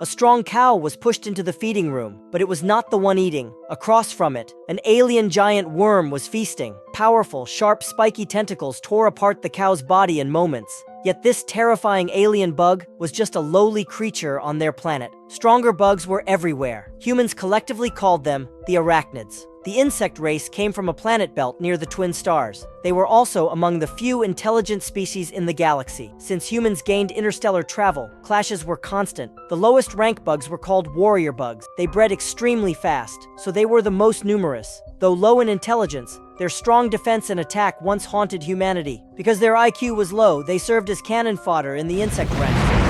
A strong cow was pushed into the feeding room, but it was not the one eating. Across from it, an alien giant worm was feasting. Powerful, sharp, spiky tentacles tore apart the cow's body in moments. Yet this terrifying alien bug was just a lowly creature on their planet. Stronger bugs were everywhere. Humans collectively called them the arachnids. The insect race came from a planet belt near the twin stars. They were also among the few intelligent species in the galaxy. Since humans gained interstellar travel, clashes were constant. The lowest rank bugs were called warrior bugs. They bred extremely fast, so they were the most numerous. Though low in intelligence, their strong defense and attack once haunted humanity. Because their IQ was low, they served as cannon fodder in the insect ranks.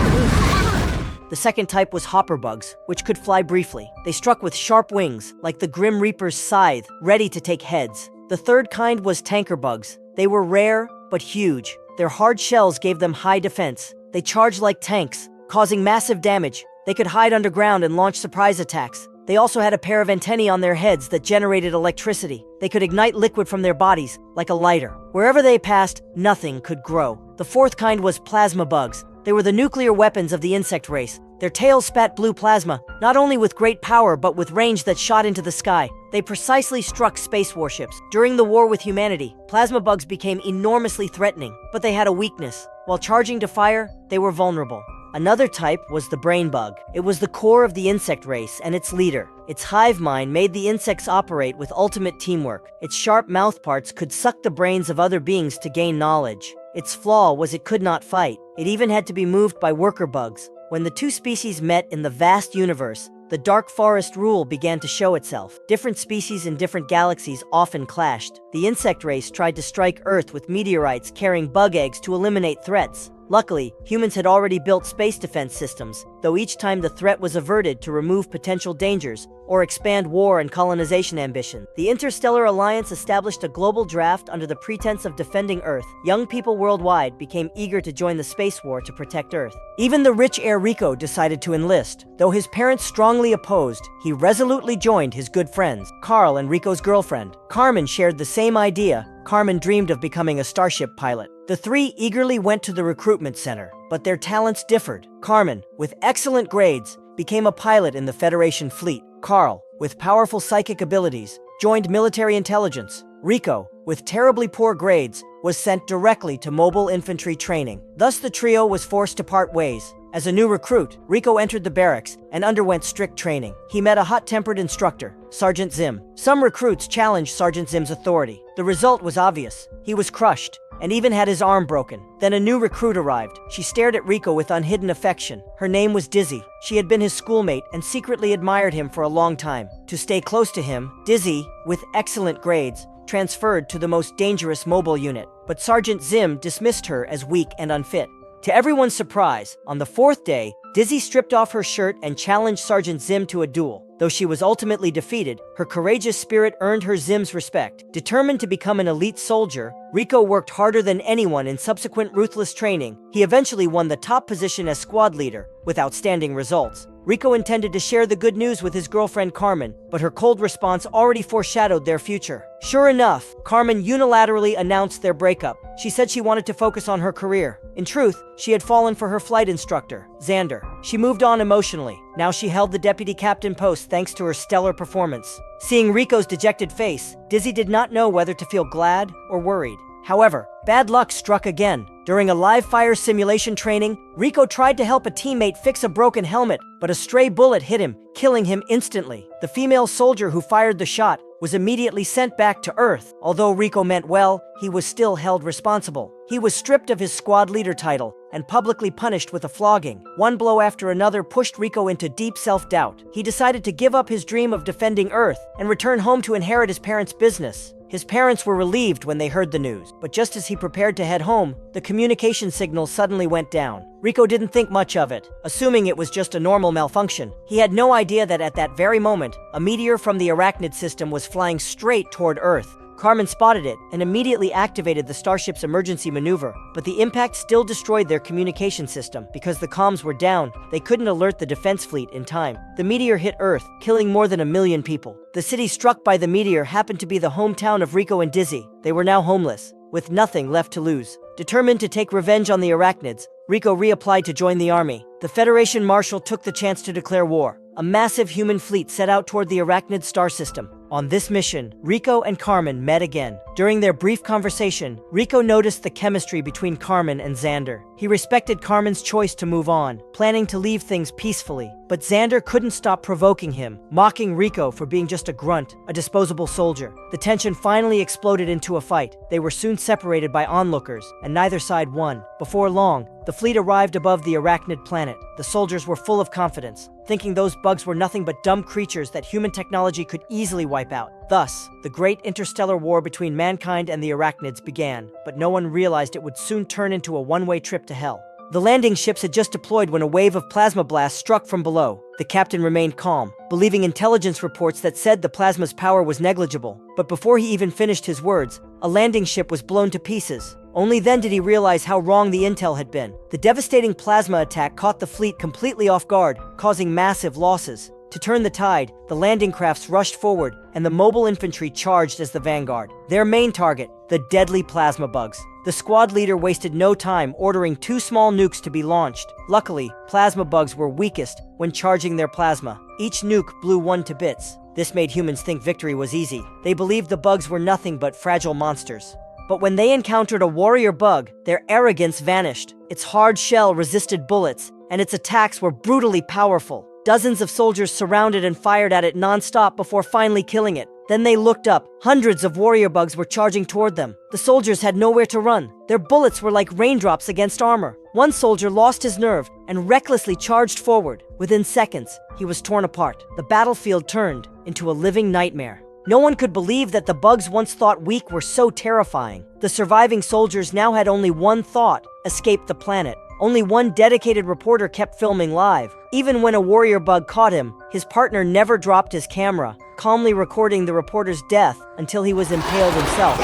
The second type was hopper bugs, which could fly briefly. They struck with sharp wings, like the Grim Reaper's scythe, ready to take heads. The third kind was tanker bugs. They were rare, but huge. Their hard shells gave them high defense. They charged like tanks, causing massive damage. They could hide underground and launch surprise attacks. They also had a pair of antennae on their heads that generated electricity. They could ignite liquid from their bodies, like a lighter. Wherever they passed, nothing could grow. The fourth kind was plasma bugs. They were the nuclear weapons of the insect race. Their tails spat blue plasma, not only with great power but with range that shot into the sky. They precisely struck space warships. During the war with humanity, plasma bugs became enormously threatening, but they had a weakness. While charging to fire, they were vulnerable. Another type was the brain bug. It was the core of the insect race and its leader. Its hive mind made the insects operate with ultimate teamwork. Its sharp mouthparts could suck the brains of other beings to gain knowledge. Its flaw was it could not fight. It even had to be moved by worker bugs. When the two species met in the vast universe, the dark forest rule began to show itself. Different species in different galaxies often clashed. The insect race tried to strike Earth with meteorites carrying bug eggs to eliminate threats. Luckily, humans had already built space defense systems, though each time the threat was averted to remove potential dangers or expand war and colonization ambition. The Interstellar Alliance established a global draft under the pretense of defending Earth. Young people worldwide became eager to join the space war to protect Earth. Even the rich heir Rico decided to enlist. Though his parents strongly opposed, he resolutely joined his good friends, Carl and Rico's girlfriend. Carmen shared the same idea. Carmen dreamed of becoming a Starship pilot. The three eagerly went to the recruitment center, but their talents differed. Carmen, with excellent grades, became a pilot in the Federation fleet. Carl, with powerful psychic abilities, joined military intelligence. Rico, with terribly poor grades, was sent directly to mobile infantry training. Thus the trio was forced to part ways. As a new recruit, Rico entered the barracks and underwent strict training. He met a hot-tempered instructor, Sergeant Zim. Some recruits challenged Sergeant Zim's authority. The result was obvious. He was crushed, and even had his arm broken. Then a new recruit arrived. She stared at Rico with unhidden affection. Her name was Dizzy. She had been his schoolmate and secretly admired him for a long time. To stay close to him, Dizzy, with excellent grades, transferred to the most dangerous mobile unit. But Sergeant Zim dismissed her as weak and unfit. To everyone's surprise, on the fourth day, Dizzy stripped off her shirt and challenged Sergeant Zim to a duel. Though she was ultimately defeated, her courageous spirit earned her Zim's respect. Determined to become an elite soldier, Rico worked harder than anyone in subsequent ruthless training. He eventually won the top position as squad leader, with outstanding results. Rico intended to share the good news with his girlfriend Carmen, but her cold response already foreshadowed their future. Sure enough, Carmen unilaterally announced their breakup. She said she wanted to focus on her career. In truth, she had fallen for her flight instructor, Xander. She moved on emotionally. Now she held the deputy captain post thanks to her stellar performance. Seeing Rico's dejected face, Dizzy did not know whether to feel glad or worried. However, bad luck struck again. During a live fire simulation training, Rico tried to help a teammate fix a broken helmet, but a stray bullet hit him, killing him instantly. The female soldier who fired the shot was immediately sent back to Earth. Although Rico meant well, he was still held responsible. He was stripped of his squad leader title and publicly punished with a flogging. One blow after another pushed Rico into deep self-doubt. He decided to give up his dream of defending Earth and return home to inherit his parents' business. His parents were relieved when they heard the news, but just as he prepared to head home, the communication signal suddenly went down. Rico didn't think much of it, assuming it was just a normal malfunction. He had no idea that at that very moment, a meteor from the arachnid system was flying straight toward Earth. Carmen spotted it and immediately activated the Starship's emergency maneuver, but the impact still destroyed their communication system. Because the comms were down, they couldn't alert the defense fleet in time. The meteor hit Earth, killing more than 1 million people. The city struck by the meteor happened to be the hometown of Rico and Dizzy. They were now homeless. With nothing left to lose, determined to take revenge on the arachnids, Rico reapplied to join the army. The Federation Marshal took the chance to declare war. A massive human fleet set out toward the arachnid star system. On this mission, Rico and Carmen met again. During their brief conversation, Rico noticed the chemistry between Carmen and Xander. He respected Carmen's choice to move on, planning to leave things peacefully. But Xander couldn't stop provoking him, mocking Rico for being just a grunt, a disposable soldier. The tension finally exploded into a fight. They were soon separated by onlookers, and neither side won. Before long, the fleet arrived above the arachnid planet. The soldiers were full of confidence, thinking those bugs were nothing but dumb creatures that human technology could easily wipe out. Thus, the great interstellar war between mankind and the arachnids began, but no one realized it would soon turn into a one-way trip to hell. The landing ships had just deployed when a wave of plasma blasts struck from below. The captain remained calm, believing intelligence reports that said the plasma's power was negligible. But before he even finished his words, a landing ship was blown to pieces. Only then did he realize how wrong the intel had been. The devastating plasma attack caught the fleet completely off guard, causing massive losses. To turn the tide, the landing crafts rushed forward, and the mobile infantry charged as the vanguard. Their main target, the deadly plasma bugs. The squad leader wasted no time ordering 2 small nukes to be launched. Luckily, plasma bugs were weakest when charging their plasma. Each nuke blew one to bits. This made humans think victory was easy. They believed the bugs were nothing but fragile monsters. But when they encountered a warrior bug, their arrogance vanished. Its hard shell resisted bullets, and its attacks were brutally powerful. Dozens of soldiers surrounded and fired at it non-stop before finally killing it. Then they looked up. Hundreds of warrior bugs were charging toward them. The soldiers had nowhere to run. Their bullets were like raindrops against armor. One soldier lost his nerve and recklessly charged forward. Within seconds, he was torn apart. The battlefield turned into a living nightmare. No one could believe that the bugs once thought weak were so terrifying. The surviving soldiers now had only one thought: escape the planet. Only one dedicated reporter kept filming live. Even when a warrior bug caught him, his partner never dropped his camera, calmly recording the reporter's death until he was impaled himself.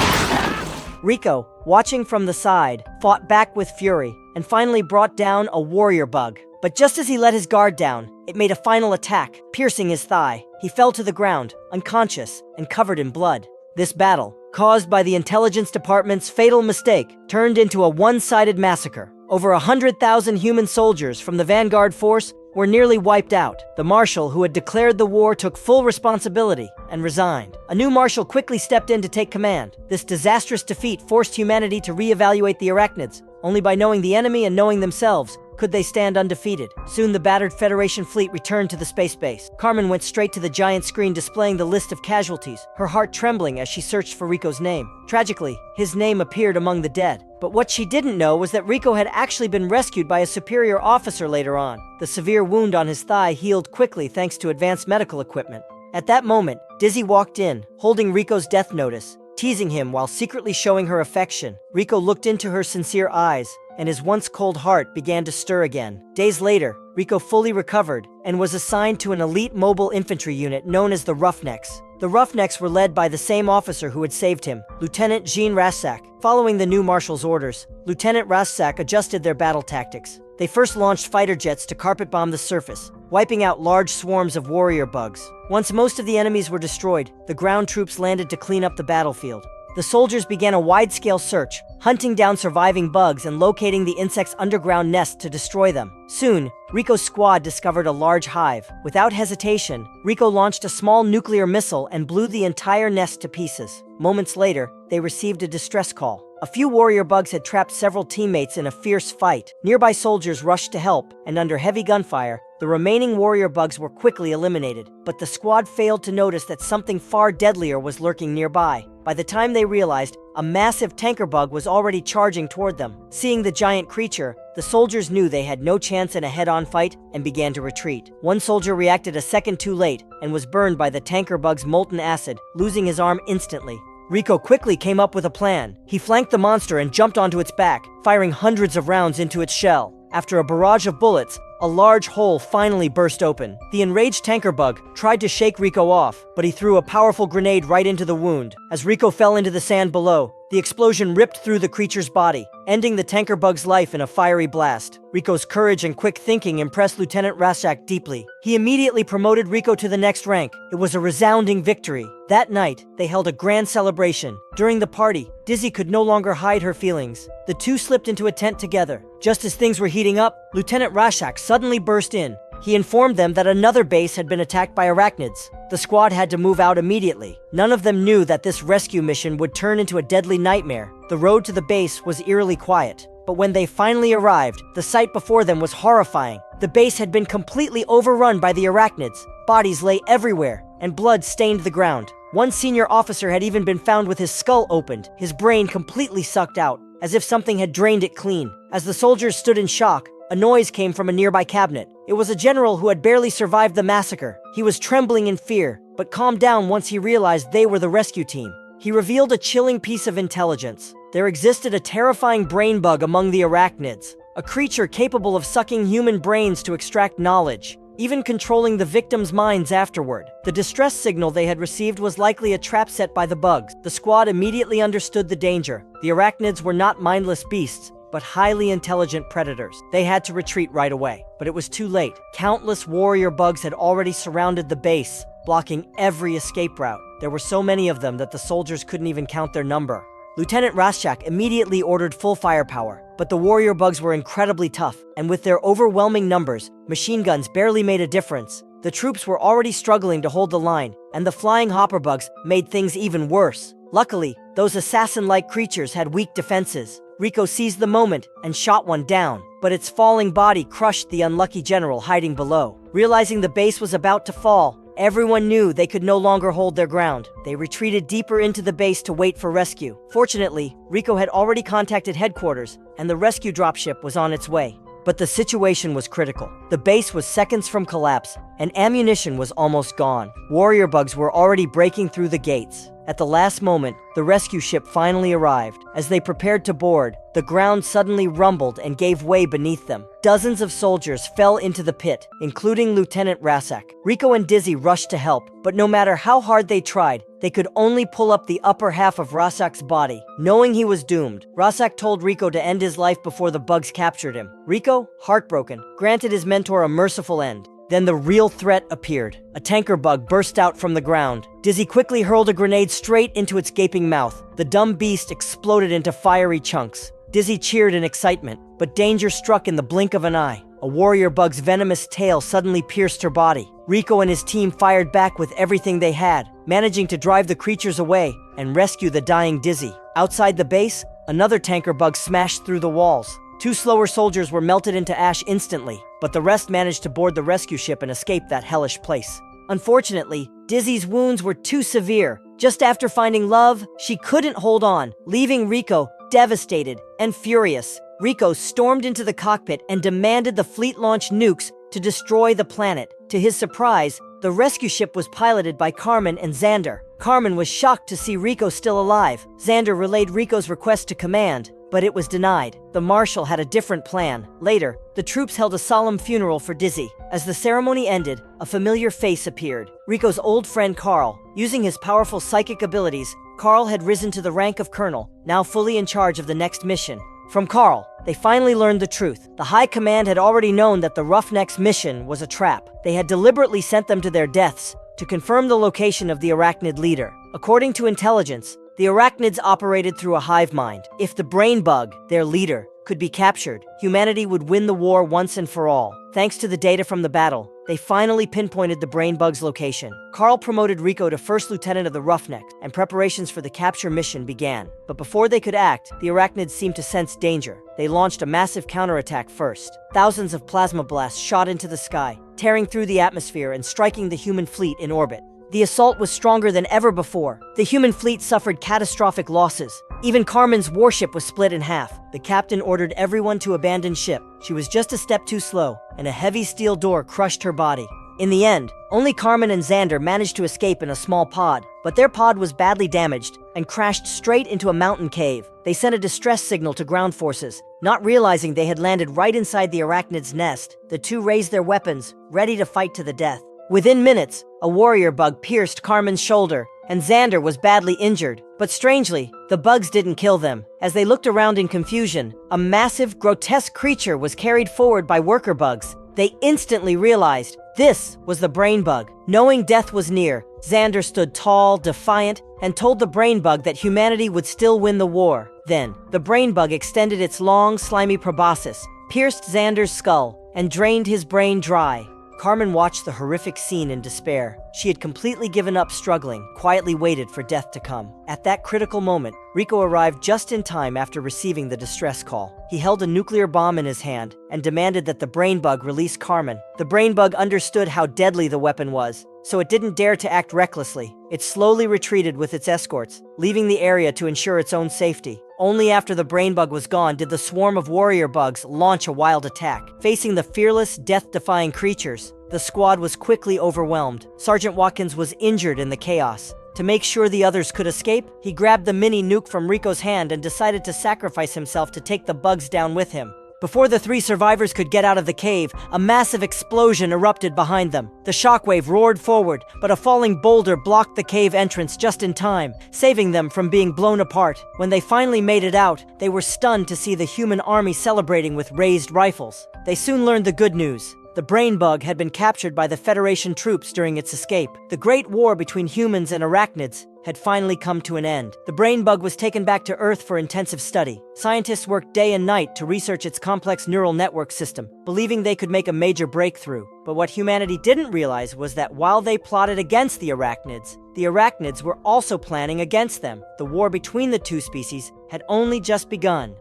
Rico, watching from the side, fought back with fury and finally brought down a warrior bug. But just as he let his guard down, it made a final attack, piercing his thigh. He fell to the ground, unconscious and covered in blood. This battle, caused by the intelligence department's fatal mistake, turned into a one-sided massacre. Over 100,000 human soldiers from the vanguard force were nearly wiped out. The marshal who had declared the war took full responsibility and resigned. A new marshal quickly stepped in to take command. This disastrous defeat forced humanity to reevaluate the arachnids. Only by knowing the enemy and knowing themselves could they stand undefeated. Soon the battered Federation fleet returned to the space base. Carmen went straight to the giant screen displaying the list of casualties, her heart trembling as she searched for Rico's name. Tragically, his name appeared among the dead. But what she didn't know was that Rico had actually been rescued by a superior officer later on. The severe wound on his thigh healed quickly thanks to advanced medical equipment. At that moment, Dizzy walked in, holding Rico's death notice, teasing him while secretly showing her affection. Rico looked into her sincere eyes, and his once cold heart began to stir again. Days later, Rico fully recovered and was assigned to an elite mobile infantry unit known as the Roughnecks. The Roughnecks were led by the same officer who had saved him, Lieutenant Jean Rassak. Following the new marshal's orders, Lieutenant Rassak adjusted their battle tactics. They first launched fighter jets to carpet bomb the surface, wiping out large swarms of warrior bugs. Once most of the enemies were destroyed, the ground troops landed to clean up the battlefield. The soldiers began a wide-scale search, hunting down surviving bugs and locating the insects' underground nests to destroy them. Soon, Rico's squad discovered a large hive. Without hesitation, Rico launched a small nuclear missile and blew the entire nest to pieces. Moments later, they received a distress call. A few warrior bugs had trapped several teammates in a fierce fight. Nearby soldiers rushed to help, and under heavy gunfire, the remaining warrior bugs were quickly eliminated. But the squad failed to notice that something far deadlier was lurking nearby. By the time they realized, a massive tanker bug was already charging toward them. Seeing the giant creature, the soldiers knew they had no chance in a head-on fight and began to retreat. One soldier reacted a second too late and was burned by the tanker bug's molten acid, losing his arm instantly. Rico quickly came up with a plan. He flanked the monster and jumped onto its back, firing hundreds of rounds into its shell. After a barrage of bullets, a large hole finally burst open. The enraged tanker bug tried to shake Rico off, but he threw a powerful grenade right into the wound. As Rico fell into the sand below, The explosion ripped through the creature's body, ending the tanker bug's life in a fiery blast. Rico's courage and quick thinking impressed Lieutenant Rasak deeply. He immediately promoted Rico to the next rank. It was a resounding victory. That night, they held a grand celebration. During the party, Dizzy could no longer hide her feelings. The two slipped into a tent together. Just as things were heating up, Lieutenant Rasak suddenly burst in. He informed them that another base had been attacked by arachnids. The squad had to move out immediately. None of them knew that this rescue mission would turn into a deadly nightmare. The road to the base was eerily quiet. But when they finally arrived, the sight before them was horrifying. The base had been completely overrun by the arachnids. Bodies lay everywhere, and blood stained the ground. One senior officer had even been found with his skull opened, his brain completely sucked out, as if something had drained it clean. As the soldiers stood in shock, a noise came from a nearby cabinet. It was a general who had barely survived the massacre. He was trembling in fear, but calmed down once he realized they were the rescue team. He revealed a chilling piece of intelligence. There existed a terrifying brain bug among the arachnids, a creature capable of sucking human brains to extract knowledge, even controlling the victims' minds afterward. The distress signal they had received was likely a trap set by the bugs. The squad immediately understood the danger. The arachnids were not mindless beasts, but highly intelligent predators. They had to retreat right away, but it was too late. Countless warrior bugs had already surrounded the base, blocking every escape route. There were so many of them that the soldiers couldn't even count their number. Lieutenant Raschak immediately ordered full firepower, but the warrior bugs were incredibly tough, and with their overwhelming numbers, machine guns barely made a difference. The troops were already struggling to hold the line, and the flying hopper bugs made things even worse. Luckily, those assassin-like creatures had weak defenses. Rico seized the moment and shot one down, but its falling body crushed the unlucky general hiding below. Realizing the base was about to fall, everyone knew they could no longer hold their ground. They retreated deeper into the base to wait for rescue. Fortunately, Rico had already contacted headquarters, and the rescue dropship was on its way. But the situation was critical. The base was seconds from collapse, and ammunition was almost gone. Warrior bugs were already breaking through the gates. At the last moment, the rescue ship finally arrived. As they prepared to board, the ground suddenly rumbled and gave way beneath them. Dozens of soldiers fell into the pit, including Lieutenant Rasak. Rico and Dizzy rushed to help, but no matter how hard they tried, they could only pull up the upper half of Rasak's body. Knowing he was doomed, Rasak told Rico to end his life before the bugs captured him. Rico, heartbroken, granted his mentor a merciful end. Then the real threat appeared. A tanker bug burst out from the ground. Dizzy quickly hurled a grenade straight into its gaping mouth. The dumb beast exploded into fiery chunks. Dizzy cheered in excitement, but danger struck in the blink of an eye. A warrior bug's venomous tail suddenly pierced her body. Rico and his team fired back with everything they had, managing to drive the creatures away and rescue the dying Dizzy. Outside the base, another tanker bug smashed through the walls. Two slower soldiers were melted into ash instantly, but the rest managed to board the rescue ship and escape that hellish place. Unfortunately, Dizzy's wounds were too severe. Just after finding love, she couldn't hold on, leaving Rico devastated and furious. Rico stormed into the cockpit and demanded the fleet launch nukes to destroy the planet. To his surprise, the rescue ship was piloted by Carmen and Xander. Carmen was shocked to see Rico still alive. Xander relayed Rico's request to command, but it was denied. The Marshal had a different plan. Later, the troops held a solemn funeral for Dizzy. As the ceremony ended, a familiar face appeared. Rico's old friend Carl. Using his powerful psychic abilities, Carl had risen to the rank of colonel, now fully in charge of the next mission. From Carl, they finally learned the truth. The High Command had already known that the Roughnecks' mission was a trap. They had deliberately sent them to their deaths to confirm the location of the arachnid leader. According to intelligence, the arachnids operated through a hive mind. If the brain bug, their leader, could be captured, humanity would win the war once and for all. Thanks to the data from the battle, they finally pinpointed the brain bug's location. Carl promoted Rico to first lieutenant of the Roughnecks, and preparations for the capture mission began. But before they could act, the arachnids seemed to sense danger. They launched a massive counterattack first. Thousands of plasma blasts shot into the sky, tearing through the atmosphere and striking the human fleet in orbit. The assault was stronger than ever before. The human fleet suffered catastrophic losses. Even Carmen's warship was split in half. The captain ordered everyone to abandon ship. She was just a step too slow, and a heavy steel door crushed her body. In the end, only Carmen and Xander managed to escape in a small pod, but their pod was badly damaged and crashed straight into a mountain cave. They sent a distress signal to ground forces. Not realizing they had landed right inside the arachnid's nest, the two raised their weapons, ready to fight to the death. Within minutes, a warrior bug pierced Carmen's shoulder, and Xander was badly injured. But strangely, the bugs didn't kill them. As they looked around in confusion, a massive, grotesque creature was carried forward by worker bugs. They instantly realized this was the brain bug. Knowing death was near, Xander stood tall, defiant, and told the brain bug that humanity would still win the war. Then, the brain bug extended its long, slimy proboscis, pierced Xander's skull, and drained his brain dry. Carmen watched the horrific scene in despair. She had completely given up struggling, quietly waited for death to come. At that critical moment, Rico arrived just in time after receiving the distress call. He held a nuclear bomb in his hand and demanded that the brain bug release Carmen. The brain bug understood how deadly the weapon was, so it didn't dare to act recklessly. It slowly retreated with its escorts, leaving the area to ensure its own safety. Only after the brain bug was gone did the swarm of warrior bugs launch a wild attack. Facing the fearless, death-defying creatures, the squad was quickly overwhelmed. Sergeant Watkins was injured in the chaos. To make sure the others could escape, he grabbed the mini nuke from Rico's hand and decided to sacrifice himself to take the bugs down with him. Before the 3 survivors could get out of the cave, a massive explosion erupted behind them. The shockwave roared forward, but a falling boulder blocked the cave entrance just in time, saving them from being blown apart. When they finally made it out, they were stunned to see the human army celebrating with raised rifles. They soon learned the good news. The brain bug had been captured by the Federation troops during its escape. The great war between humans and arachnids had finally come to an end. The brain bug was taken back to Earth for intensive study. Scientists worked day and night to research its complex neural network system, believing they could make a major breakthrough. But what humanity didn't realize was that while they plotted against the arachnids were also planning against them. The war between the 2 species had only just begun.